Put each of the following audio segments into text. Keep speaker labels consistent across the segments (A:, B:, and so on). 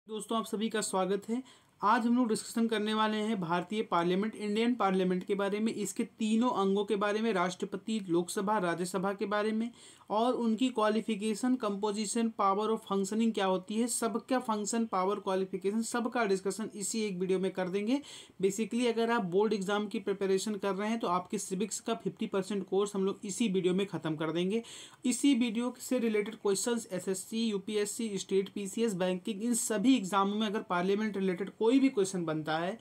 A: दोस्तों आप सभी का स्वागत है। आज हम लोग डिस्कशन करने वाले हैं भारतीय पार्लियामेंट, इंडियन पार्लियामेंट के बारे में, इसके तीनों अंगों के बारे में, राष्ट्रपति, लोकसभा, राज्यसभा के बारे में और उनकी क्वालिफिकेशन, कंपोजिशन, पावर और फंक्शनिंग क्या होती है, सबका फंक्शन, पावर, क्वालिफिकेशन सबका डिस्कशन इसी एक वीडियो में कर देंगे। बेसिकली अगर आप बोर्ड एग्जाम की प्रिपरेशन कर रहे हैं तो आपके सिविक्स का 50% कोर्स हम लोग इसी वीडियो में ख़त्म कर देंगे। इसी वीडियो से related questions SSC, UPSC, state PCS, banking, इन सभी एग्जामों में अगर पार्लियामेंट रिलेटेड कोई भी क्वेश्चन बनता है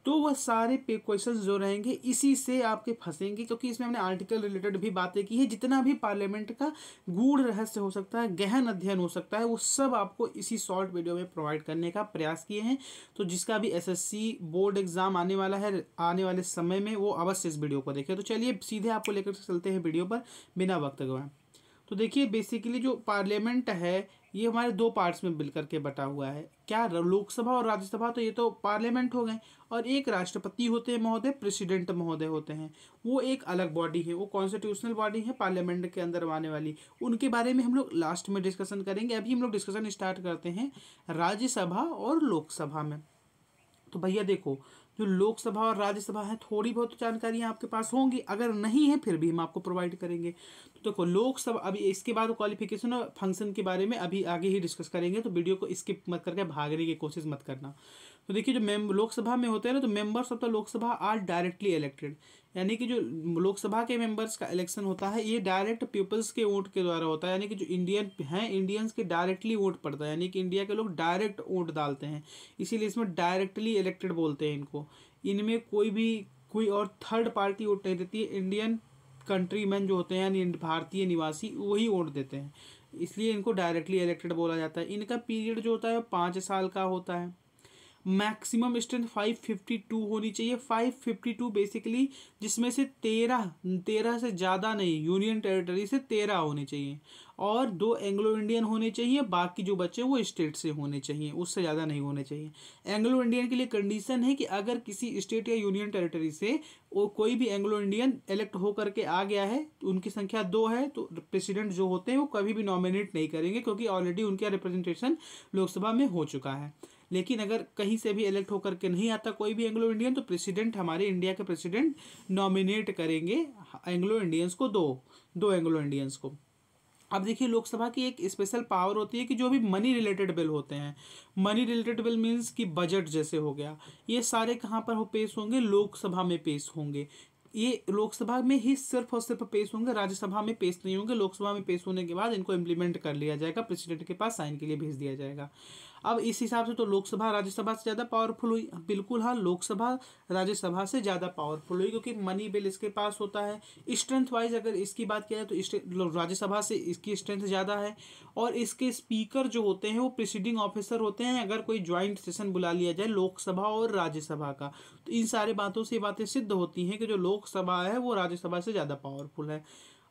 A: तो वह सारे क्वेश्चंस जो रहेंगे इसी से आपके फंसेंगे, क्योंकि इसमें हमने आर्टिकल रिलेटेड भी बातें की है। जितना भी पार्लियामेंट का गूढ़ रहस्य हो सकता है, गहन अध्ययन हो सकता है, वो सब आपको इसी शॉर्ट वीडियो में प्रोवाइड करने का प्रयास किए हैं। तो जिसका भी एसएससी बोर्ड एग्जाम आने वाला है आने वाले समय में, वो अवश्य इस वीडियो को देखें। तो चलिए सीधे आपको लेकर चलते हैं वीडियो पर बिना वक्त गवाए। तो देखिए बेसिकली जो पार्लियामेंट है ये हमारे दो पार्ट्स में मिल करके बटा हुआ है। क्या लोकसभा और राज्यसभा, तो ये तो पार्लियामेंट हो गए, और एक राष्ट्रपति होते हैं महोदय, प्रेसिडेंट महोदय होते हैं, वो एक अलग बॉडी है, वो कॉन्स्टिट्यूशनल बॉडी है पार्लियामेंट के अंदर आने वाली। उनके बारे में हम लोग लास्ट में डिस्कशन करेंगे। अभी हम लोग डिस्कशन स्टार्ट करते हैं राज्यसभा और लोकसभा में। तो भैया देखो, जो लोकसभा और राज्यसभा है थोड़ी बहुत जानकारियां आपके पास होंगी, अगर नहीं है फिर भी हम आपको प्रोवाइड करेंगे। तो देखो लोकसभा, अभी इसके बाद क्वालिफिकेशन और फंक्शन के बारे में अभी आगे ही डिस्कस करेंगे, तो वीडियो को स्किप मत करके भागने की कोशिश मत करना। तो देखिए जो लोकसभा में होते हैं ना, तो members of the Lok Sabha are directly elected, यानी कि जो लोकसभा के मेंबर्स का इलेक्शन होता है ये डायरेक्ट पीपल्स के वोट के द्वारा होता है, यानी कि जो इंडियन हैं इंडियंस के डायरेक्टली वोट पड़ता है, यानी कि इंडिया के लोग डायरेक्ट वोट डालते हैं, इसीलिए इसमें डायरेक्टली इलेक्टेड बोलते हैं इनको। इनमें कोई और थर्ड पार्टी वोट नहीं देती है, इंडियन कंट्रीमैन जो होते हैं यानी भारतीय निवासी वही वोट देते हैं, इसलिए इनको डायरेक्टली इलेक्टेड बोला जाता है। इनका पीरियड जो होता है 5 साल का होता है। मैक्सिमम स्ट्रेंथ 552 होनी चाहिए। 552 बेसिकली जिसमें से 13 से ज़्यादा नहीं, यूनियन टेरिटरी से 13 होने चाहिए, और 2 एंग्लो इंडियन होने चाहिए, बाकी जो बच्चे वो स्टेट से होने चाहिए, उससे ज़्यादा नहीं होने चाहिए। एंग्लो इंडियन के लिए कंडीशन है कि अगर किसी स्टेट या यूनियन टेरिटरी से वो कोई भी एंग्लो इंडियन इलेक्ट होकर के आ गया है, उनकी संख्या 2 है, तो प्रेसिडेंट जो होते हैं वो कभी भी नॉमिनेट नहीं करेंगे, क्योंकि ऑलरेडी उनका रिप्रेजेंटेशन लोकसभा में हो चुका है। लेकिन अगर कहीं से भी इलेक्ट होकर के नहीं आता कोई भी एंग्लो इंडियन, तो प्रेसिडेंट, हमारे इंडिया के प्रेसिडेंट नॉमिनेट करेंगे एंग्लो इंडियंस को, दो एंग्लो इंडियंस को। अब देखिए लोकसभा की एक स्पेशल पावर होती है कि जो भी मनी रिलेटेड बिल होते हैं, मनी रिलेटेड बिल मीन्स कि बजट जैसे हो गया, ये सारे कहाँ पर पेश होंगे, लोकसभा में पेश होंगे। ये लोकसभा में ही सिर्फ और सिर्फ पेश होंगे, राज्यसभा में पेश नहीं होंगे। लोकसभा में पेश होने के बाद इनको इम्प्लीमेंट कर लिया जाएगा, प्रेसिडेंट के पास साइन के लिए भेज दिया जाएगा। अब इस हिसाब से तो लोकसभा राज्यसभा से ज़्यादा पावरफुल हुई। बिल्कुल हाँ, लोकसभा राज्यसभा से ज़्यादा पावरफुल हुई, क्योंकि मनी बिल इसके पास होता है। स्ट्रेंथ वाइज अगर इसकी बात किया जाए तो राज्यसभा से इसकी स्ट्रेंथ ज़्यादा है, और इसके स्पीकर जो होते हैं वो प्रिसीडिंग ऑफिसर होते हैं। अगर कोई ज्वाइंट सेशन बुला लिया जाए लोकसभा और राज्यसभा का, तो इन सारे बातों से बातें सिद्ध होती हैं कि जो लोकसभा है वो राज्यसभा से ज़्यादा पावरफुल है।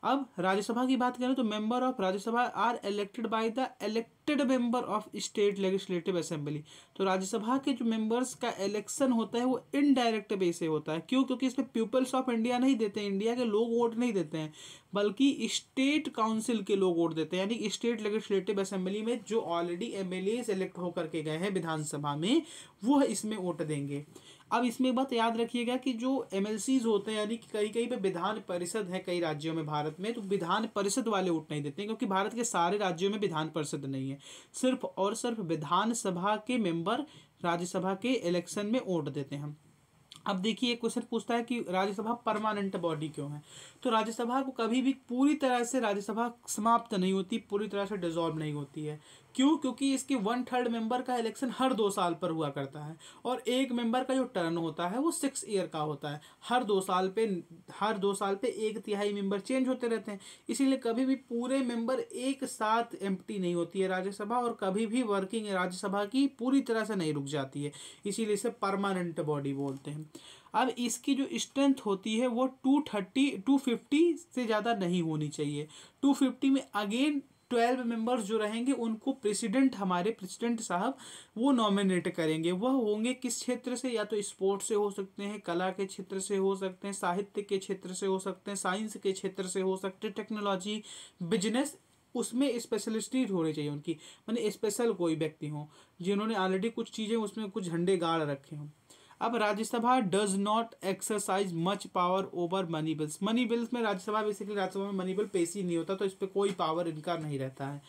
A: अब राज्यसभा की बात करें तो member of Rajya Sabha are elected by the elected member of state legislative assembly. तो राज्यसभा के जो मेंबर्स का इलेक्शन होता है वो इनडायरेक्ट बेस से होता है। क्यों? क्योंकि इसमें पीपल्स ऑफ इंडिया नहीं देते हैं, इंडिया के लोग वोट नहीं देते हैं, बल्कि स्टेट काउंसिल के लोग वोट देते हैं, यानी स्टेट लेजिस्लेटिव असेंबली में जो ऑलरेडी एमएलए इलेक्ट होकर के गए हैं विधानसभा में, वो इसमें वोट देंगे। अब इसमें एक बात याद रखिएगा कि जो एमएलसीज होते हैं, यानी कि कहीं कहीं पे विधान परिषद है कई राज्यों में भारत में, तो विधान परिषद वाले वोट नहीं देते हैं, क्योंकि भारत के सारे राज्यों में विधान परिषद नहीं है। सिर्फ और सिर्फ विधानसभा के मेंबर राज्यसभा के इलेक्शन में वोट देते हैं। अब देखिए एक क्वेश्चन पूछता है कि राज्यसभा परमानेंट बॉडी क्यों है। तो राज्यसभा को कभी भी पूरी तरह से राज्यसभा समाप्त नहीं होती, पूरी तरह से डिसॉल्व नहीं होती है। क्यों? क्योंकि इसके 1/3 मेंबर का इलेक्शन हर 2 साल पर हुआ करता है, और एक मेंबर का जो टर्न होता है वो 6 ईयर का होता है। हर 2 साल पे 1/3 मेंबर चेंज होते रहते हैं, इसीलिए कभी भी पूरे मेंबर एक साथ एम्प्टी नहीं होती है राज्यसभा, और कभी भी वर्किंग राज्यसभा की पूरी तरह से नहीं रुक जाती है, इसीलिए इसे परमानेंट बॉडी बोलते हैं। अब इसकी जो स्ट्रेंथ होती है वो 250 से ज़्यादा नहीं होनी चाहिए। 250 में अगेन 12 मेंबर्स जो रहेंगे उनको प्रेसिडेंट, हमारे प्रेसिडेंट साहब वो नॉमिनेट करेंगे। वह होंगे किस क्षेत्र से? या तो स्पोर्ट्स से हो सकते हैं, कला के क्षेत्र से हो सकते हैं, साहित्य के क्षेत्र से हो सकते हैं, साइंस के क्षेत्र से हो सकते हैं, टेक्नोलॉजी, बिजनेस, उसमें स्पेशलिस्टी होनी चाहिए उनकी, माने स्पेशल कोई व्यक्ति हो जिन्होंने ऑलरेडी कुछ चीज़ें उसमें कुछ झंडे गाड़ रखे हों। अब Rajya Sabha does not exercise much power over money bills. Money bills में राज्यसभा बेसिकली राज्यसभा में मनी बिल पेश ही नहीं होता, तो इस पर कोई पावर इनका नहीं रहता है।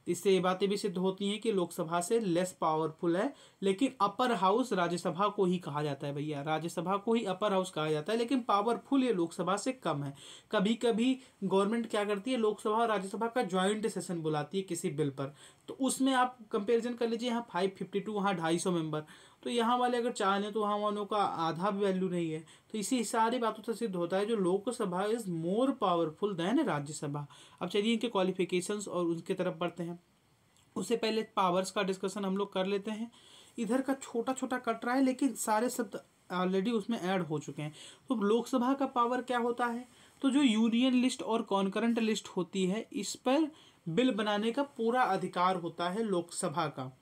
A: इससे ये बातें भी सिद्ध होती हैं कि लोकसभा से लेस पावरफुल है, लेकिन अपर हाउस राज्यसभा को ही कहा जाता है भैया, राज्यसभा को ही अपर हाउस कहा जाता है, लेकिन पावरफुल ये लोकसभा से कम है। कभी कभी गवर्नमेंट क्या करती है, लोकसभा और राज्यसभा का ज्वाइंट सेशन बुलाती है किसी बिल पर, तो उसमें आप कंपेरिजन कर लीजिए, यहाँ 552 वहाँ 250 मेंबर, तो यहाँ वाले अगर चाहें तो वहाँ वालों का आधा भी वैल्यू नहीं है। तो इसी सारी बातों से सिद्ध होता है जो Lok Sabha is more powerful than Rajya Sabha. अब चलिए इनके क्वालिफिकेशंस और उनके तरफ बढ़ते हैं। उससे पहले पावर्स का डिस्कशन हम लोग कर लेते हैं। इधर का छोटा छोटा कट रहा है लेकिन सारे शब्द ऑलरेडी उसमें ऐड हो चुके हैं। तो लोकसभा का पावर क्या होता है, तो जो यूनियन लिस्ट और कॉन्करेंट लिस्ट होती है इस पर बिल बनाने का पूरा अधिकार होता है लोकसभा का,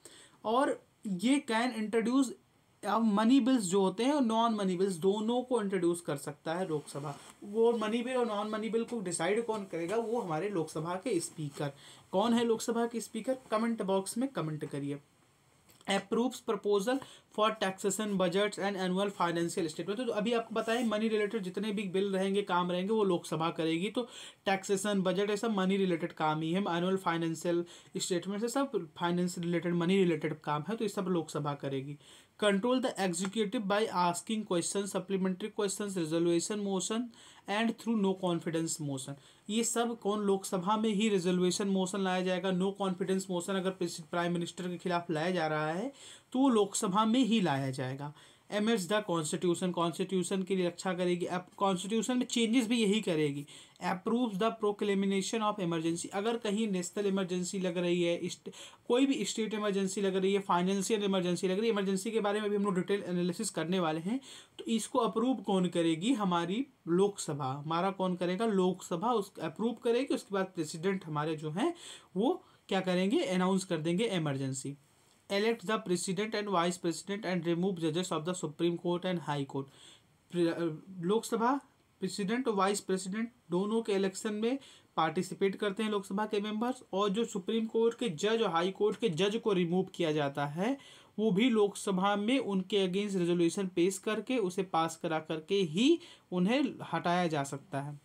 A: और ये कैन इंट्रोड्यूस मनी बिल्स जो होते हैं और नॉन मनी बिल्स दोनों को इंट्रोड्यूस कर सकता है लोकसभा। वो मनी बिल और नॉन मनी बिल को डिसाइड कौन करेगा, वो हमारे लोकसभा के स्पीकर। कौन है लोकसभा के स्पीकर, कमेंट बॉक्स में कमेंट करिए। Approves proposal for taxation budgets and annual financial statement. तो अभी आपको बताएं मनी रिलेटेड जितने भी बिल रहेंगे काम रहेंगे वो लोकसभा करेगी। तो टैक्सेशन बजट ये सब मनी रिलेटेड काम ही है, एनुअल फाइनेंशियल स्टेटमेंट से सब फाइनेंस रिलेटेड मनी रिलेटेड काम है, तो ये सब लोकसभा करेगी। Control the executive by asking question, supplementary question, resolution motion and through no confidence motion. ये सब कौन, लोकसभा में ही रिजोल्यूशन मोशन लाया जाएगा। नो कॉन्फिडेंस मोशन अगर प्राइम मिनिस्टर के खिलाफ लाया जा रहा है तो वो लोकसभा में ही लाया जाएगा। एमिट्स द कॉन्स्टिट्यूशन, कॉन्स्टिट्यूशन की रक्षा करेगी। अब कॉन्स्टिट्यूशन में चेंजेस भी यही करेगी। अप्रूव्स द प्रोक्लेमिनेशन ऑफ इमरजेंसी, अगर कहीं नेशनल इमरजेंसी लग रही है, कोई भी स्टेट इमरजेंसी लग रही है, फाइनेंशियल इमरजेंसी लग रही है, इमरजेंसी के बारे में भी हम लोग डिटेल एनालिसिस करने वाले हैं, तो इसको अप्रूव कौन करेगी, हमारी लोकसभा। हमारा कौन करेगा, लोकसभा उस अप्रूव करेगी। उसके बाद प्रेसिडेंट हमारे जो हैं वो क्या करेंगे, अनाउंस कर देंगे emergency. elect the president and vice president and remove judges of the supreme court and high court। Lok Sabha president और वाइस प्रेसिडेंट दोनों के इलेक्शन में पार्टिसिपेट करते हैं लोकसभा के मेंबर्स, और जो सुप्रीम कोर्ट के जज और हाई कोर्ट के जज को रिमूव किया जाता है वो भी लोकसभा में उनके अगेंस्ट रेजोल्यूशन पेश करके उसे पास करा करके ही उन्हें हटाया जा सकता है।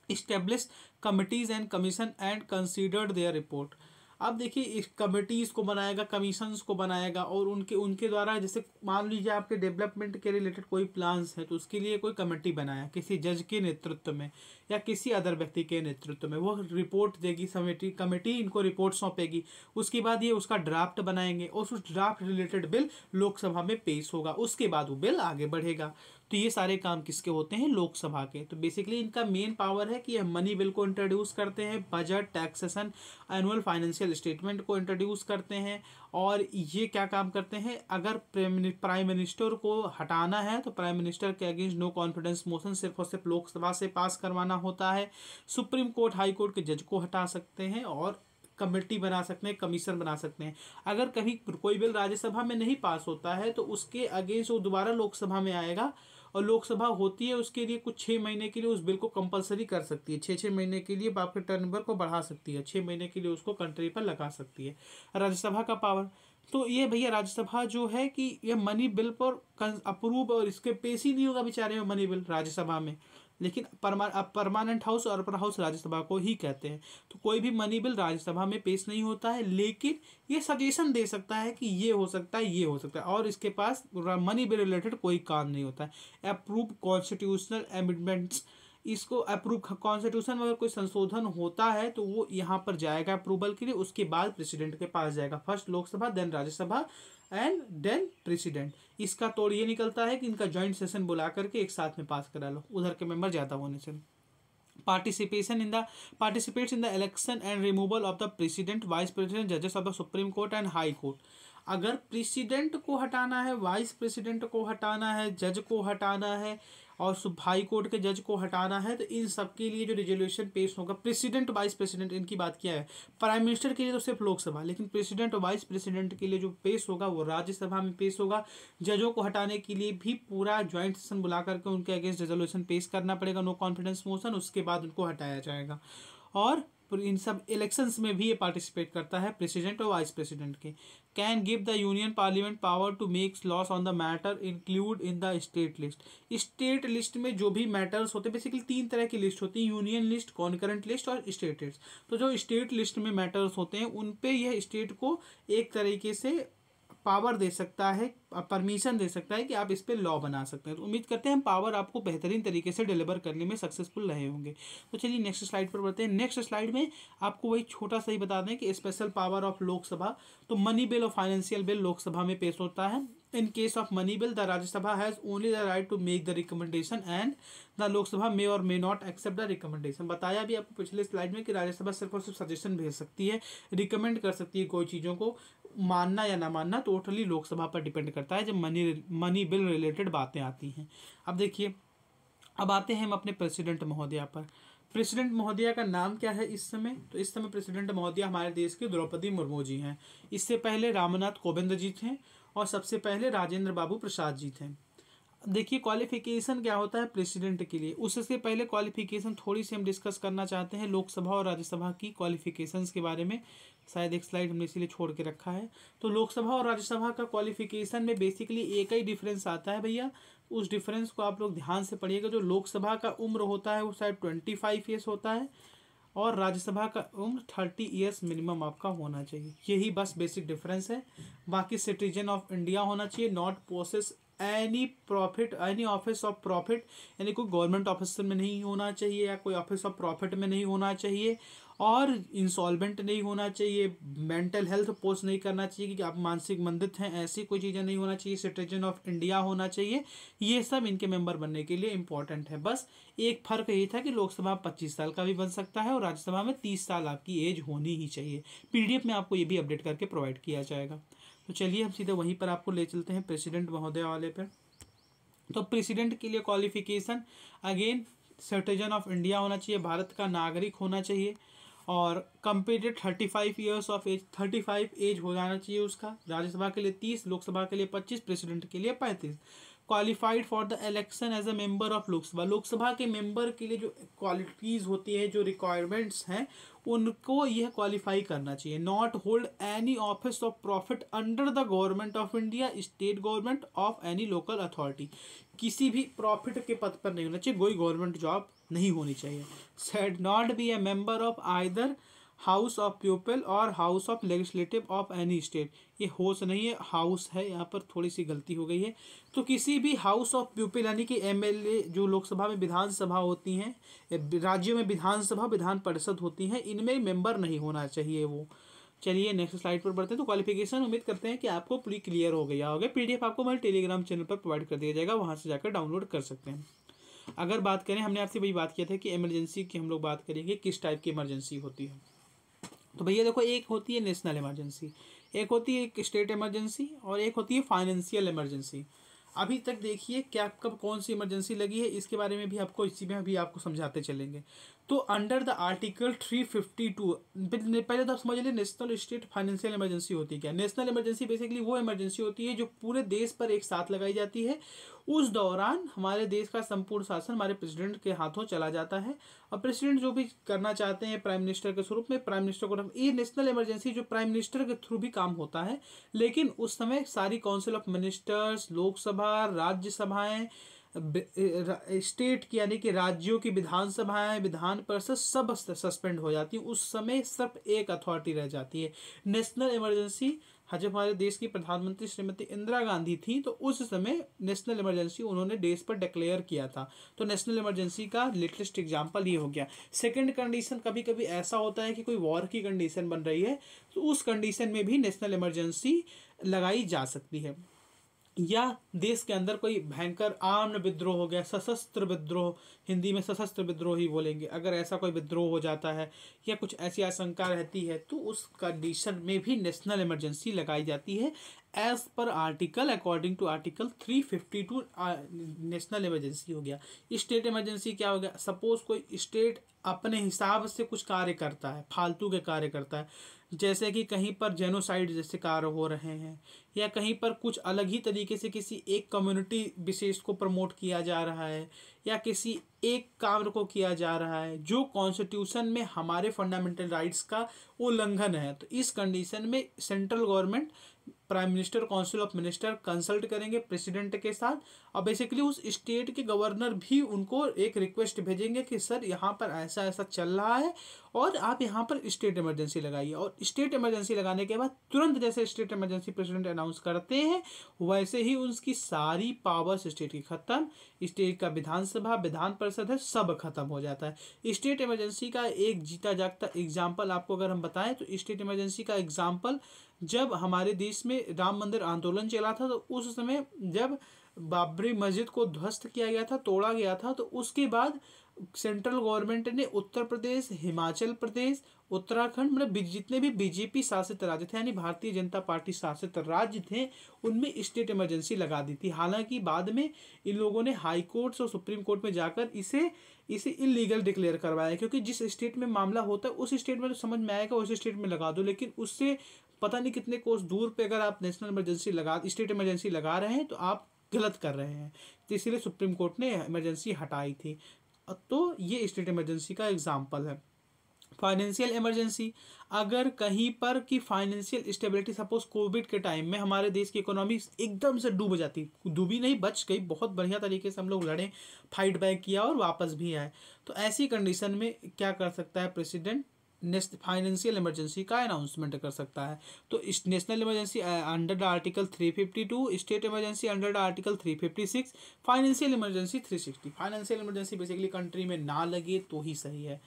A: Establish committees and commission and considered there report. अब देखिए इस कमिटीज़ को बनाएगा, कमीशंस को बनाएगा, और उनके द्वारा जैसे मान लीजिए आपके डेवलपमेंट के रिलेटेड कोई प्लान्स है तो उसके लिए कोई कमेटी बनाया किसी जज के नेतृत्व में या किसी अदर व्यक्ति के नेतृत्व में, वो रिपोर्ट देगी कमेटी इनको रिपोर्ट सौंपेगी। उसके बाद ये उसका ड्राफ्ट बनाएंगे और उस ड्राफ्ट रिलेटेड बिल लोकसभा में पेश होगा, उसके बाद वो बिल आगे बढ़ेगा। तो ये सारे काम किसके होते हैं, लोकसभा के। तो बेसिकली इनका मेन पावर है कि ये मनी बिल को इंट्रोड्यूस करते हैं, budget, taxation, annual financial statement को इंट्रोड्यूस करते हैं, और ये क्या काम करते हैं, अगर प्राइम मिनिस्टर को हटाना है तो प्राइम मिनिस्टर के अगेंस्ट नो कॉन्फिडेंस मोशन सिर्फ और सिर्फ लोकसभा से पास करवाना होता है। सुप्रीम कोर्ट, हाई कोर्ट के जज को हटा सकते हैं और कमेटी बना सकते हैं, कमीशन बना सकते हैं। अगर कभी कोई बिल राज्यसभा में नहीं पास होता है तो उसके अगेंस्ट वो दोबारा लोकसभा में आएगा, और लोकसभा होती है उसके लिए कुछ 6 महीने के लिए उस बिल को कंपलसरी कर सकती है। 6 महीने के लिए आपके टर्नओवर को बढ़ा सकती है, 6 महीने के लिए उसको कंट्री पर लगा सकती है। राज्यसभा का पावर तो ये भैया, राज्यसभा जो है कि ये मनी बिल पर अप्रूव और इसके पेश ही नहीं होगा बेचारे में मनी बिल राज्यसभा में, लेकिन परमानेंट हाउस और अपर हाउस राज्यसभा को ही कहते हैं। तो कोई भी मनी बिल राज्यसभा में पेश नहीं होता है, लेकिन ये सजेशन दे सकता है कि ये हो सकता है, ये हो सकता है, और इसके पास मनी बिल रिलेटेड कोई काम नहीं होता है। अप्रूव कॉन्स्टिट्यूशनल अमेंडमेंट्स, इसको अप्रूव कॉन्स्टिट्यूशन में अगर कोई संशोधन होता है तो वो यहाँ पर जाएगा अप्रूवल के लिए, उसके बाद प्रेसिडेंट के पास जाएगा, first Lok Sabha then Rajya Sabha and then president. इसका तोड़ ये निकलता है कि इनका जॉइंट सेशन बुला करके एक साथ में पास करा लो, उधर के मेंबर ज़्यादा होने से। Participates in the election and removal of the president, vice president, जजेस of the supreme court and high court. अगर प्रेसिडेंट को हटाना है, वाइस प्रेसिडेंट को हटाना है, जज को हटाना है और हाई कोर्ट के जज को हटाना है, तो इन सब के लिए जो रिजोल्यूशन पेश होगा, प्रेसिडेंट वाइस प्रेसिडेंट इनकी बात किया है, प्राइम मिनिस्टर के लिए तो सिर्फ लोकसभा, लेकिन प्रेसिडेंट और वाइस प्रेसिडेंट के लिए जो पेश होगा वो राज्यसभा में पेश होगा। जजों को हटाने के लिए भी पूरा ज्वाइंट सेशन बुला करके उनके अगेंस्ट रेजोल्यूशन पेश करना पड़ेगा, नो कॉन्फिडेंस मोशन, उसके बाद उनको हटाया जाएगा। और इन सब इलेक्शंस में भी ये पार्टिसिपेट करता है, प्रेसिडेंट और वाइस प्रेसिडेंट के। Can give the union parliament power to make laws on the matter include in the state list. State list में जो भी मैटर्स होते हैं, बेसिकली 3 तरह की लिस्ट होती है, यूनियन लिस्ट, कॉन्करेंट लिस्ट और स्टेट लिस्ट। तो जो स्टेट लिस्ट में मैटर्स होते हैं उन पे यह स्टेट को एक तरीके से पावर दे सकता है, परमिशन दे सकता है कि आप इस पर लॉ बना सकते हैं। तो उम्मीद करते हैं हम पावर आपको बेहतरीन तरीके से डिलीवर करने में सक्सेसफुल रहे होंगे। तो चलिए नेक्स्ट स्लाइड पर बढ़ते हैं। नेक्स्ट स्लाइड में आपको वही छोटा सा ही बता दें कि स्पेशल पावर ऑफ लोकसभा, तो मनी बिल और फाइनेंशियल बिल लोकसभा में पेश होता है। In case of money bill the Rajya Sabha has only the right to make the recommendation and the Lok Sabha may or may not accept the recommendation. बताया भी आपको पिछले स्लाइड में कि राज्यसभा सिर्फ और सिर्फ सजेशन भेज सकती है, रिकमेंड कर सकती है कोई चीज़ों को, मानना या ना मानना टोटली लोकसभा पर डिपेंड करता है जब मनी बिल रिलेटेड बातें आती हैं। अब देखिए, अब आते हैं हम अपने प्रेसिडेंट महोदया पर। प्रेसिडेंट महोदया का नाम क्या है इस समय? तो इस समय प्रेसिडेंट महोदया हमारे देश के द्रौपदी मुर्मू जी हैं। इससे पहले रामनाथ कोविंद जी थे और सबसे पहले राजेंद्र बाबू प्रसाद जी थे। देखिए क्वालिफिकेशन क्या होता है प्रेसिडेंट के लिए, उससे पहले क्वालिफिकेशन थोड़ी सी हम डिस्कस करना चाहते हैं लोकसभा और राज्यसभा की क्वालिफिकेशंस के बारे में। शायद एक स्लाइड हमने इसीलिए छोड़ के रखा है। तो लोकसभा और राज्यसभा का क्वालिफिकेशन में बेसिकली एक ही डिफरेंस आता है भैया, उस डिफरेंस को आप लोग ध्यान से पढ़िएगा। जो लोकसभा का उम्र होता है वो शायद 25 ईयर्स होता है और राज्यसभा का उम्र 30 ईयर्स मिनिमम आपका होना चाहिए। यही बस बेसिक डिफरेंस है। बाकी सिटीजन ऑफ इंडिया होना चाहिए, not possess any profit, any office of profit, यानी कोई गवर्नमेंट ऑफिसर में नहीं होना चाहिए या कोई ऑफिस ऑफ प्रॉफिट में नहीं होना चाहिए, और इंसॉल्वेंट नहीं होना चाहिए, मेंटल हेल्थ पोस्ट नहीं करना चाहिए कि आप मानसिक मंदित हैं, ऐसी कोई चीज़ें नहीं होना चाहिए, सिटीजन ऑफ इंडिया होना चाहिए। ये सब इनके मेंबर बनने के लिए इंपॉर्टेंट है। बस एक फ़र्क ये था कि लोकसभा 25 साल का भी बन सकता है और राज्यसभा में 30 साल आपकी एज होनी ही चाहिए। PDF में आपको ये भी अपडेट करके प्रोवाइड किया जाएगा। तो चलिए हम सीधे वहीं पर आपको ले चलते हैं प्रेसिडेंट महोदय वाले पर। तो प्रेसिडेंट के लिए qualification again citizen of India होना चाहिए, भारत का नागरिक होना चाहिए और completed 35 years of age, 35 age हो जाना चाहिए उसका। राज्यसभा के लिए 30, लोकसभा के लिए 25, प्रेसिडेंट के लिए 35। Qualified for the election as a member of Lok Sabha, Lok Sabha के मेंबर के लिए जो क्वालिटीज़ होती है, जो रिक्वायरमेंट्स हैं, उनको यह क्वालिफाई करना चाहिए। Not hold any office of profit under the government of India, state government of any local authority, किसी भी प्रॉफिट के पद पर नहीं होना चाहिए, कोई गवर्नमेंट जॉब नहीं होनी चाहिए। Shall not be a member of either house of people or house of legislative of any state, ये होश नहीं है, हाउस है, यहाँ पर थोड़ी सी गलती हो गई है। तो किसी भी हाउस ऑफ पीपल यानी कि MLA, जो लोकसभा में विधानसभा होती हैं, राज्यों में विधानसभा विधान परिषद होती हैं, इनमें मेंबर नहीं होना चाहिए वो। चलिए नेक्स्ट स्लाइड पर बढ़ते हैं। तो क्वालिफिकेशन उम्मीद करते हैं कि आपको पूरी क्लियर हो गया होगा। PDF आपको हमारे टेलीग्राम चैनल पर प्रोवाइड कर दिया जाएगा, वहाँ से जाकर डाउनलोड कर सकते हैं। अगर बात करें, हमने आपसे वही बात किया था कि इमरजेंसी की हम लोग बात करेंगे, किस टाइप की इमरजेंसी होती है। तो भैया देखो, एक होती है नेशनल इमरजेंसी, एक होती है एक स्टेट इमरजेंसी और एक होती है फाइनेंशियल इमरजेंसी। अभी तक देखिए क्या कब कौन सी इमरजेंसी लगी है, इसके बारे में भी आपको इसी में भी आपको समझाते चलेंगे। तो अंडर द आर्टिकल 352, पहले तो आप समझ लीजिए नेशनल स्टेट फाइनेंशियल इमरजेंसी होती क्या है। नेशनल इमरजेंसी बेसिकली वो इमरजेंसी होती है जो पूरे देश पर एक साथ लगाई जाती है। उस दौरान हमारे देश का संपूर्ण शासन हमारे प्रेसिडेंट के हाथों चला जाता है और प्रेसिडेंट जो भी करना चाहते हैं प्राइम मिनिस्टर के स्वरूप में प्राइम मिनिस्टर को, ये नेशनल इमरजेंसी जो प्राइम मिनिस्टर के थ्रू भी काम होता है, लेकिन उस समय सारी काउंसिल ऑफ मिनिस्टर्स, लोकसभा, राज्यसभाएं, स्टेट की यानी कि राज्यों की विधानसभाएं, विधान परिषद सब सस्पेंड हो जाती हैं। उस समय सिर्फ एक अथॉरिटी रह जाती है नेशनल इमरजेंसी। जब हमारे देश की प्रधानमंत्री श्रीमती इंदिरा गांधी थी तो उस समय नेशनल इमरजेंसी उन्होंने देश पर डिक्लेयर किया था। तो नेशनल इमरजेंसी का लेटेस्ट एग्जांपल ये हो गया। सेकंड कंडीशन, कभी कभी ऐसा होता है कि कोई वॉर की कंडीशन बन रही है, तो उस कंडीशन में भी नेशनल इमरजेंसी लगाई जा सकती है। या देश के अंदर कोई भयंकर आर्म्ड विद्रोह हो गया, सशस्त्र विद्रोह, हिंदी में सशस्त्र विद्रोह ही बोलेंगे, अगर ऐसा कोई विद्रोह हो जाता है या कुछ ऐसी आशंका रहती है तो उस कंडीशन में भी नेशनल इमरजेंसी लगाई जाती है as per article, according to article 352 national emergency हो गया। स्टेट इमरजेंसी क्या हो गया, सपोज कोई स्टेट अपने हिसाब से कुछ कार्य करता है, फालतू के कार्य करता है, जैसे कि कहीं पर जेनोसाइड जैसे कार्य हो रहे हैं, या कहीं पर कुछ अलग ही तरीके से किसी एक कम्युनिटी विशेष को प्रमोट किया जा रहा है, या किसी एक कार्य को किया जा रहा है जो कॉन्स्टिट्यूशन में हमारे फंडामेंटल राइट्स का उल्लंघन है, तो इस कंडीशन में central government prime minister, council of minister consult करेंगे प्रेसिडेंट के साथ, और बेसिकली उस स्टेट के गवर्नर भी उनको एक रिक्वेस्ट भेजेंगे कि सर यहाँ पर ऐसा ऐसा चल रहा है और आप यहाँ पर स्टेट इमरजेंसी लगाइए। और स्टेट इमरजेंसी लगाने के बाद तुरंत जैसे स्टेट इमरजेंसी प्रेसिडेंट अनाउंस करते हैं वैसे ही उसकी सारी पावर्स स्टेट की खत्म, स्टेट का विधानसभा, विधान परिषद है, सब खत्म हो जाता है। स्टेट इमरजेंसी का एक जीता जागता एग्जाम्पल आपको अगर हम बताएं तो स्टेट इमरजेंसी का एग्जाम्पल जब हमारे देश में राम मंदिर आंदोलन चला था, तो उस समय जब बाबरी मस्जिद को ध्वस्त किया गया था, तोड़ा गया था, तो उसके बाद सेंट्रल गवर्नमेंट ने उत्तर प्रदेश, हिमाचल प्रदेश, उत्तराखंड, मतलब जितने भी बीजेपी शासित राज्य थे यानी भारतीय जनता पार्टी शासित राज्य थे उनमें स्टेट इमरजेंसी लगा दी थी। हालांकि बाद में इन लोगों ने हाई कोर्ट और सुप्रीम कोर्ट में जाकर इसे इलीगल डिक्लेयर करवाया, क्योंकि जिस स्टेट में मामला होता है उस स्टेट में तो समझ में आएगा उस स्टेट में लगा दो, लेकिन उससे पता नहीं कितने कोस दूर पे अगर आप नेशनल इमरजेंसी स्टेट इमरजेंसी लगा रहे हैं तो आप गलत कर रहे हैं। तो इसीलिए सुप्रीम कोर्ट ने इमरजेंसी हटाई थी। तो ये स्टेट इमरजेंसी का एग्जाम्पल है। फाइनेंशियल इमरजेंसी, अगर कहीं पर की फाइनेंशियल स्टेबिलिटी, सपोज कोविड के टाइम में हमारे देश की इकोनॉमी एकदम से डूब जाती, डूबी नहीं, बच गई, बहुत बढ़िया तरीके से हम लोग लड़े, फाइट बैक किया और वापस भी आए, तो ऐसी कंडीशन में क्या कर सकता है प्रेसिडेंट, फाइनेंशियल इमरजेंसी का अनाउंसमेंट कर सकता है। तो इस national emergency under the article 352, state emergency under the article 356, financial emergency 360। Financial emergency basically country में ना लगे तो ही सही है।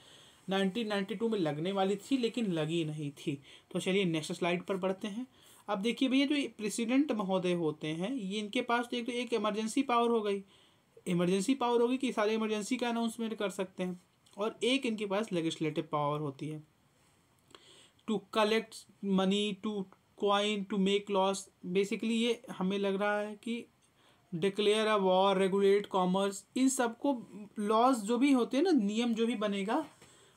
A: 1992 में लगने वाली थी लेकिन लगी नहीं थी। तो चलिए नेक्स्ट स्लाइड पर बढ़ते हैं। अब देखिए भैया, जो प्रेसिडेंट महोदय होते हैं ये इनके पास तो एक इमरजेंसी पावर हो गई, इमरजेंसी पावर होगी कि सारे इमरजेंसी का अनाउंसमेंट कर सकते हैं, और एक इनके पास लेजिस्लेटिव पावर होती है, to collect money, to coin, to make laws. Basically ये हमें लग रहा है कि declare a war, regulate commerce, इन सबको लॉज जो भी होते हैं ना, नियम जो भी बनेगा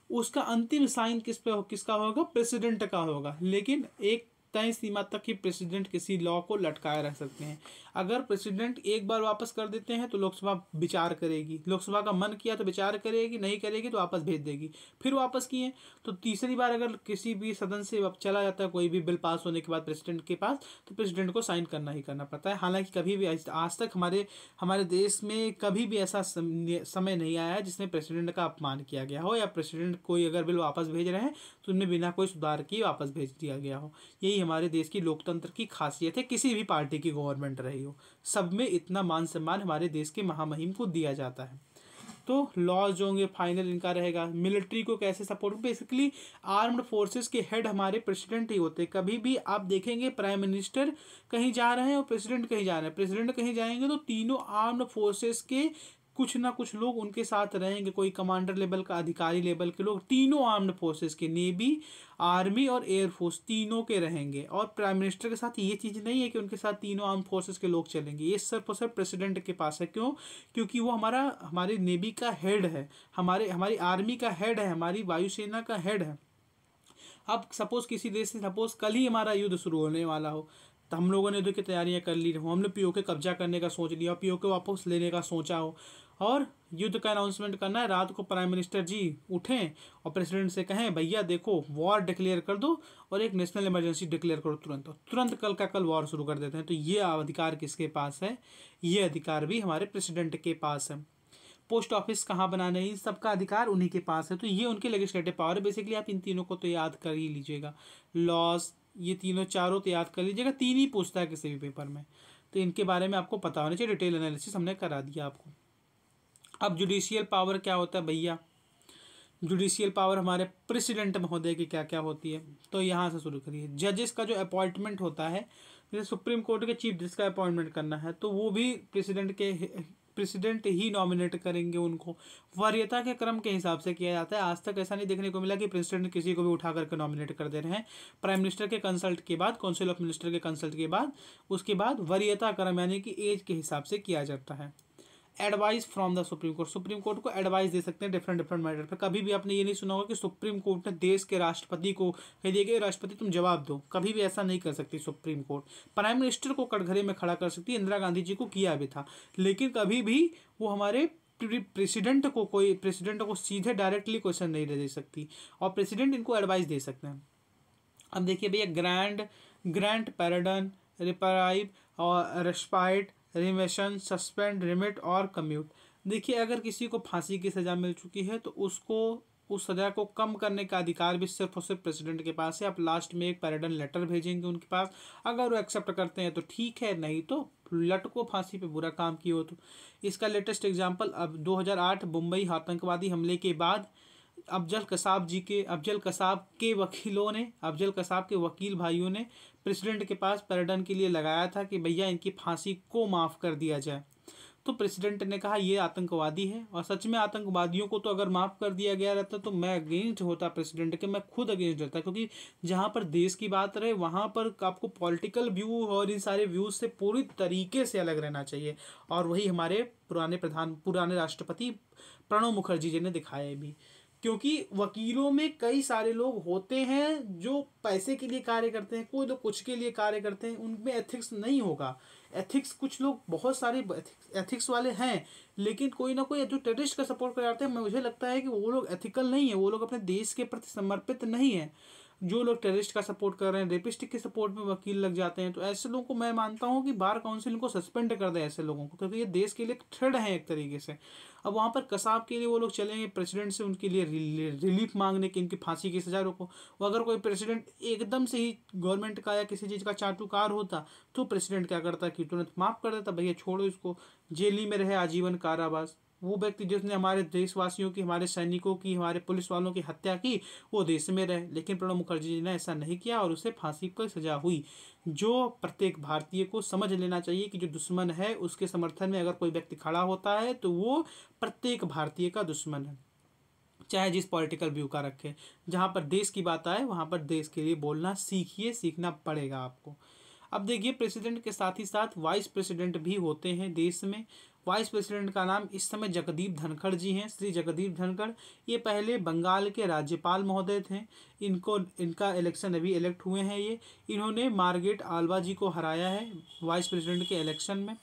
A: उसका अंतिम साइन किसका होगा, प्रेसिडेंट का होगा। लेकिन एक तय सीमा तक ही प्रेसिडेंट किसी लॉ को लटकाए रह सकते हैं। अगर प्रेसिडेंट एक बार वापस कर देते हैं तो लोकसभा विचार करेगी, लोकसभा का मन किया तो विचार करेगी, नहीं करेगी तो वापस भेज देगी, फिर वापस किए तो तीसरी बार अगर किसी भी सदन से चला जाता है कोई भी बिल पास होने के बाद प्रेसिडेंट के पास, तो प्रेसिडेंट को साइन करना ही करना पड़ता है। हालांकि कभी भी आज तक हमारे देश में कभी भी ऐसा समय नहीं आया है जिसमें प्रेसिडेंट का अपमान किया गया हो, या प्रेसिडेंट कोई अगर बिल वापस भेज रहे हैं तो उनमें बिना कोई सुधार किए वापस भेज दिया गया हो। यही हमारे देश की लोकतंत्र की खासियत है, किसी भी पार्टी की गवर्नमेंट रही हो, सब में इतना मान सम्मान हमारे देश के महामहिम को दिया जाता है। तो लॉज जो होंगे फाइनल इनका रहेगा। मिलिट्री को कैसे सपोर्ट, बेसिकली आर्म्ड फोर्सेस के हेड हमारे प्रेसिडेंट ही होते हैं। कभी भी आप देखेंगे प्राइम मिनिस्टर कहीं जा रहे हैं और प्रेसिडेंट कहीं जा रहे हैं, प्रेसिडेंट कहीं जाएंगे तो तीनों आर्म्ड फोर्सेस के कुछ ना कुछ लोग उनके साथ रहेंगे, कोई कमांडर लेवल का, अधिकारी लेवल के लोग, तीनों आर्म्ड फोर्सेस के, नेवी, आर्मी और एयरफोर्स तीनों के रहेंगे। और प्राइम मिनिस्टर के साथ ये चीज़ नहीं है कि उनके साथ तीनों आर्म फोर्सेस के लोग चलेंगे, ये सिर्फ और सिर्फ प्रेसिडेंट के पास है। क्यों? क्योंकि वो हमारी नेवी का हेड है, हमारी आर्मी का हेड है, हमारी वायुसेना का हेड है। अब सपोज किसी देश से सपोज कल ही हमारा युद्ध शुरू होने वाला हो, तो हम लोगों ने युद्ध की तैयारियां कर ली हो, हमने पीओके कब्जा करने का सोच लिया, पीओके वापस लेने का सोचा हो, और युद्ध का अनाउंसमेंट करना है, रात को प्राइम मिनिस्टर जी उठें और प्रेसिडेंट से कहें भैया देखो वॉर डिक्लेयर कर दो और एक नेशनल इमरजेंसी डिक्लेयर करो तुरंत कल का कल वॉर शुरू कर देते हैं। तो ये अधिकार किसके पास है? ये अधिकार भी हमारे प्रेसिडेंट के पास है। पोस्ट ऑफिस कहाँ बनाने हैं, इन सबका अधिकार उन्हीं के पास है। तो ये उनके लेजिस्लेटिव पावर है। बेसिकली आप इन तीनों को तो याद कर ही लीजिएगा, लॉज, ये तीनों चारों तो याद कर लीजिएगा, तीन ही पूछता है किसी भी पेपर में, तो इनके बारे में आपको पता होना चाहिए। डिटेल एनालिसिस हमने करा दिया आपको। अब जुडिशियल पावर क्या होता है भैया? जुडिशियल पावर हमारे प्रेसिडेंट महोदय की क्या क्या होती है, तो यहाँ से शुरू करिए। जजेस का जो अपॉइंटमेंट होता है, जैसे सुप्रीम कोर्ट के चीफ जज का अपॉइंटमेंट करना है तो वो भी प्रेसिडेंट ही नॉमिनेट करेंगे उनको। वरीयता के क्रम के हिसाब से किया जाता है। आज तक ऐसा नहीं देखने को मिला कि प्रेसिडेंट किसी को भी उठा करके नॉमिनेट कर दे रहे हैं। प्राइम मिनिस्टर के कंसल्ट के बाद, काउंसिल ऑफ मिनिस्टर के कंसल्ट के बाद, उसके बाद वरीयता क्रम यानी कि एज के हिसाब से किया जाता है। Advice from the supreme court, supreme court को एडवाइस दे सकते हैं डिफरेंट डिफरेंट मैटर पर। कभी भी आपने ये नहीं सुना होगा कि सुप्रीम कोर्ट ने देश के राष्ट्रपति को कह दिया कि राष्ट्रपति तुम जवाब दो, कभी भी ऐसा नहीं कर सकती सुप्रीम कोर्ट। प्राइम मिनिस्टर को कटघरे में खड़ा कर सकती है, इंदिरा गांधी जी को किया भी था, लेकिन कभी भी वो हमारे प्रेसिडेंट को सीधे डायरेक्टली क्वेश्चन नहीं दे सकती, और प्रेसिडेंट इनको एडवाइस दे सकते हैं। अब देखिए भैया, ग्रांट पैराडन, रिपाइव और रेस्पाइट, रिमेशन, सस्पेंड, रिमिट और कम्यूट। देखिए, अगर किसी को फांसी की सज़ा मिल चुकी है तो उसको उस सज़ा को कम करने का अधिकार भी सिर्फ और सिर्फ प्रेसिडेंट के पास है। आप लास्ट में एक पैराडन लेटर भेजेंगे उनके पास, अगर वो एक्सेप्ट करते हैं तो ठीक है, नहीं तो लटको फांसी पे, बुरा काम किए हो तो। इसका लेटेस्ट एग्जांपल अब 2008 मुंबई आतंकवादी हमले के बाद अफजल कसाब के वकील भाइयों ने प्रेसिडेंट के पास पैराडन के लिए लगाया था कि भैया इनकी फांसी को माफ़ कर दिया जाए। तो प्रेसिडेंट ने कहा ये आतंकवादी है, और सच में आतंकवादियों को तो अगर माफ़ कर दिया गया रहता तो मैं अगेंस्ट होता प्रेसिडेंट के, मैं खुद अगेंस्ट रहता, क्योंकि जहाँ पर देश की बात रहे वहाँ पर आपको पॉलिटिकल व्यू और इन सारे व्यूज़ से पूरी तरीके से अलग रहना चाहिए। और वही हमारे पुराने राष्ट्रपति प्रणब मुखर्जी जी ने दिखाया भी, क्योंकि वकीलों में कई सारे लोग होते हैं जो पैसे के लिए कार्य करते हैं, कोई लोग कुछ के लिए कार्य करते हैं, उनमें एथिक्स नहीं होगा। एथिक्स कुछ लोग बहुत सारे एथिक्स वाले हैं, लेकिन कोई ना कोई जो टेररिस्ट का सपोर्ट कराते हैं, मुझे लगता है कि वो लोग एथिकल नहीं है, वो लोग अपने देश के प्रति समर्पित नहीं है। जो लोग टेररिस्ट का सपोर्ट कर रहे हैं, रेपिस्ट के सपोर्ट में वकील लग जाते हैं, तो ऐसे लोगों को मैं मानता हूँ कि बार काउंसिल को सस्पेंड कर दे ऐसे लोगों को, क्योंकि ये देश के लिए थ्रेड है एक तरीके से। अब वहाँ पर कसाब के लिए वो लोग चलेंगे प्रेसिडेंट से उनके लिए रिलीफ मांगने की, इनकी फांसी की सज़ा रोको। वो अगर कोई प्रेसिडेंट एकदम से ही गवर्नमेंट का या किसी चीज़ का चाटुकार होता तो प्रेसिडेंट क्या करता कि तुरंत माफ़ कर देता, भैया छोड़ो इसको, जेल ही में रहे आजीवन कारावास। वो व्यक्ति जिसने हमारे देशवासियों की, हमारे सैनिकों की, हमारे पुलिस वालों की हत्या की, वो देश में रहे, लेकिन प्रणब मुखर्जी जी ने ऐसा नहीं किया और उसे फांसी की सजा हुई। जो प्रत्येक भारतीय को समझ लेना चाहिए कि जो दुश्मन है उसके समर्थन में अगर कोई व्यक्ति खड़ा होता है तो वो प्रत्येक भारतीय का दुश्मन है, चाहे जिस पॉलिटिकल व्यू का रखे। जहाँ पर देश की बात आए वहाँ पर देश के लिए बोलना सीखिए, सीखना पड़ेगा आपको। अब देखिए, प्रेसिडेंट के साथ ही साथ वाइस प्रेसिडेंट भी होते हैं देश में। वाइस प्रेसिडेंट का नाम इस समय जगदीप धनखड़ जी हैं, श्री जगदीप धनखड़। ये पहले बंगाल के राज्यपाल महोदय थे। इनका इलेक्शन अभी इलेक्ट हुए हैं ये। इन्होंने मार्गरेट आल्वा जी को हराया है वाइस प्रेसिडेंट के इलेक्शन में।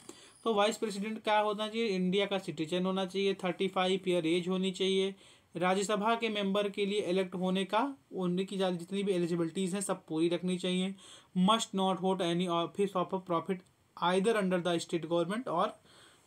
A: तो वाइस प्रेसिडेंट क्या होना चाहिए? इंडिया का सिटीजन होना चाहिए, 35 ईयर एज होनी चाहिए। राज्यसभा के मेंबर के लिए इलेक्ट होने का उनकी जितनी भी एलिजिबिलिटीज़ हैं सब पूरी रखनी चाहिए। Must not hold any office of a profit either under the state government और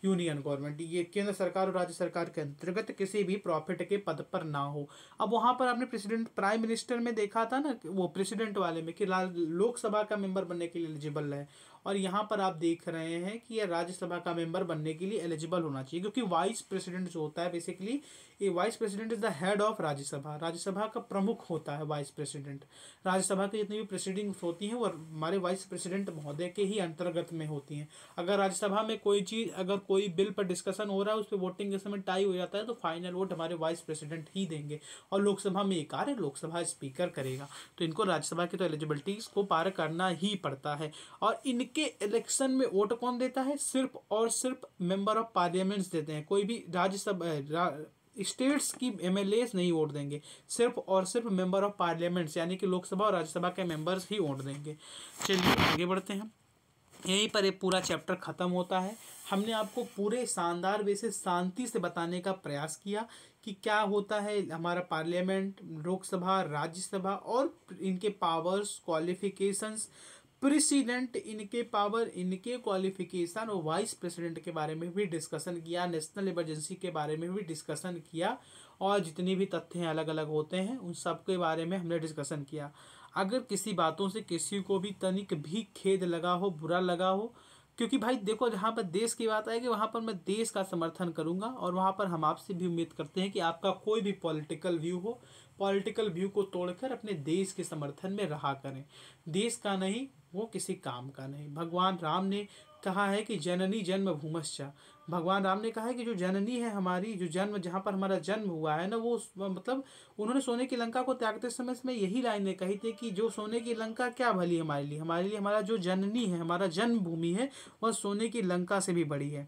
A: यूनियन गवर्नमेंट, ये केंद्र सरकार और राज्य सरकार के अंतर्गत किसी भी प्रॉफिट के पद पर ना हो। अब वहाँ पर आपने प्रेसिडेंट प्राइम मिनिस्टर में देखा था ना, वो प्रेसिडेंट वाले में कि लोकसभा का मेंबर बनने के लिए एलिजिबल है, और यहाँ पर आप देख रहे हैं कि यह राज्यसभा का मेंबर बनने के लिए एलिजिबल होना चाहिए, क्योंकि वाइस प्रेसिडेंट जो होता है बेसिकली, ये vice president is the head of Rajya Sabha. Rajya Sabha का प्रमुख होता है वाइस प्रेसिडेंट। राज्यसभा की जितनी भी प्रेसिडिंग्स होती हैं वो हमारे वाइस प्रेसिडेंट महोदय के ही अंतर्गत में होती हैं। अगर राज्यसभा में कोई चीज़, अगर कोई बिल पर डिस्कशन हो रहा है, उस पर वोटिंग के समय टाई हो जाता है, तो फाइनल वोट हमारे वाइस प्रेसिडेंट ही देंगे। और लोकसभा में ये कार्य लोकसभा स्पीकर करेगा, तो इनको राज्यसभा की तो एलिजिबिलिटीज को पार करना ही पड़ता है। और इनके इलेक्शन में वोट कौन देता है? सिर्फ और सिर्फ मेंबर ऑफ पार्लियामेंट्स देते हैं। कोई भी राज्यसभा स्टेट्स की एमएलएस नहीं वोट देंगे, सिर्फ और सिर्फ मेंबर ऑफ पार्लियामेंट्स यानी कि लोकसभा और राज्यसभा के मेंबर्स ही वोट देंगे। चलिए आगे बढ़ते हैं। यहीं पर एक पूरा चैप्टर ख़त्म होता है। हमने आपको पूरे शानदार वे से शांति से बताने का प्रयास किया कि क्या होता है हमारा पार्लियामेंट, लोकसभा, राज्यसभा और इनके पावर्स, क्वालिफिकेशंस, प्रेसिडेंट, इनके पावर, इनके क्वालिफिकेशन, और वाइस प्रेसिडेंट के बारे में भी डिस्कशन किया, नेशनल इमरजेंसी के बारे में भी डिस्कशन किया, और जितनी भी तथ्य अलग अलग होते हैं उन सब के बारे में हमने डिस्कशन किया। अगर किसी बातों से किसी को भी तनिक भी खेद लगा हो, बुरा लगा हो, क्योंकि भाई देखो, जहाँ पर देश की बात आएगी वहाँ पर मैं देश का समर्थन करूँगा, और वहाँ पर हम आपसे भी उम्मीद करते हैं कि आपका कोई भी पॉलिटिकल व्यू हो, पॉलिटिकल व्यू को तोड़कर अपने देश के समर्थन में रहा करें। देश का नहीं, वो किसी काम का नहीं। भगवान राम ने कहा है कि जननी जन्मभूमश्च, भगवान राम ने कहा है कि जो जननी है हमारी, जो जन्म, जहाँ पर हमारा जन्म हुआ है ना, वो मतलब उन्होंने सोने की लंका को त्यागते समय में यही लाइनें कही थी कि जो सोने की लंका क्या भली हमारे लिए हमारा जो जननी है, हमारा जन्मभूमि है, वह सोने की लंका से भी बड़ी है।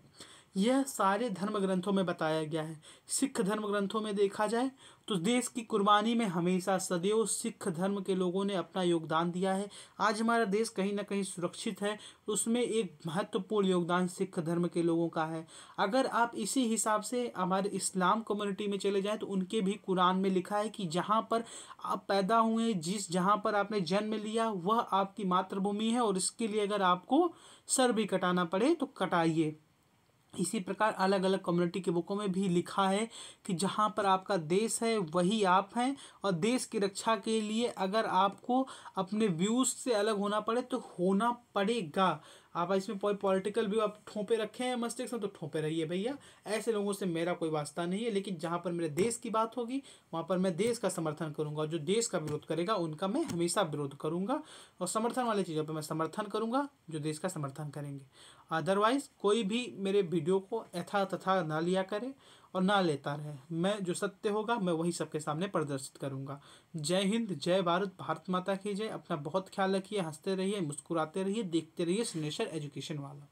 A: यह सारे धर्म ग्रंथों में बताया गया है। सिख धर्म ग्रंथों में देखा जाए तो देश की कुर्बानी में हमेशा सदैव सिख धर्म के लोगों ने अपना योगदान दिया है। आज हमारा देश कहीं ना कहीं सुरक्षित है, उसमें एक महत्वपूर्ण योगदान सिख धर्म के लोगों का है। अगर आप इसी हिसाब से हमारे इस्लाम कम्युनिटी में चले जाएं तो उनके भी कुरान में लिखा है कि जहाँ पर आप पैदा हुए, जहाँ पर आपने जन्म लिया, वह आपकी मातृभूमि है और इसके लिए अगर आपको सर भी कटाना पड़े तो कटाइए। इसी प्रकार अलग अलग कम्युनिटी के बुकों में भी लिखा है कि जहाँ पर आपका देश है वही आप हैं, और देश की रक्षा के लिए अगर आपको अपने व्यूज़ से अलग होना पड़े तो होना पड़ेगा। आप इसमें कोई पॉलिटिकल व्यू आप ठोपे रखे हैं मस्तिष्क में तो ठोपे रहिए भैया, ऐसे लोगों से मेरा कोई वास्ता नहीं है। लेकिन जहाँ पर मेरे देश की बात होगी वहाँ पर मैं देश का समर्थन करूँगा, जो देश का विरोध करेगा उनका मैं हमेशा विरोध करूँगा, और समर्थन वाली चीज़ों पर मैं समर्थन करूँगा जो देश का समर्थन करेंगे। अदरवाइज़ कोई भी मेरे वीडियो को यथा तथा ना लिया करे और ना लेता रहे। मैं जो सत्य होगा मैं वही सबके सामने प्रदर्शित करूंगा। जय हिंद, जय भारत, भारत माता की जय। अपना बहुत ख्याल रखिए, हंसते रहिए, मुस्कुराते रहिए, देखते रहिए सिग्नेचर एजुकेशन वाला।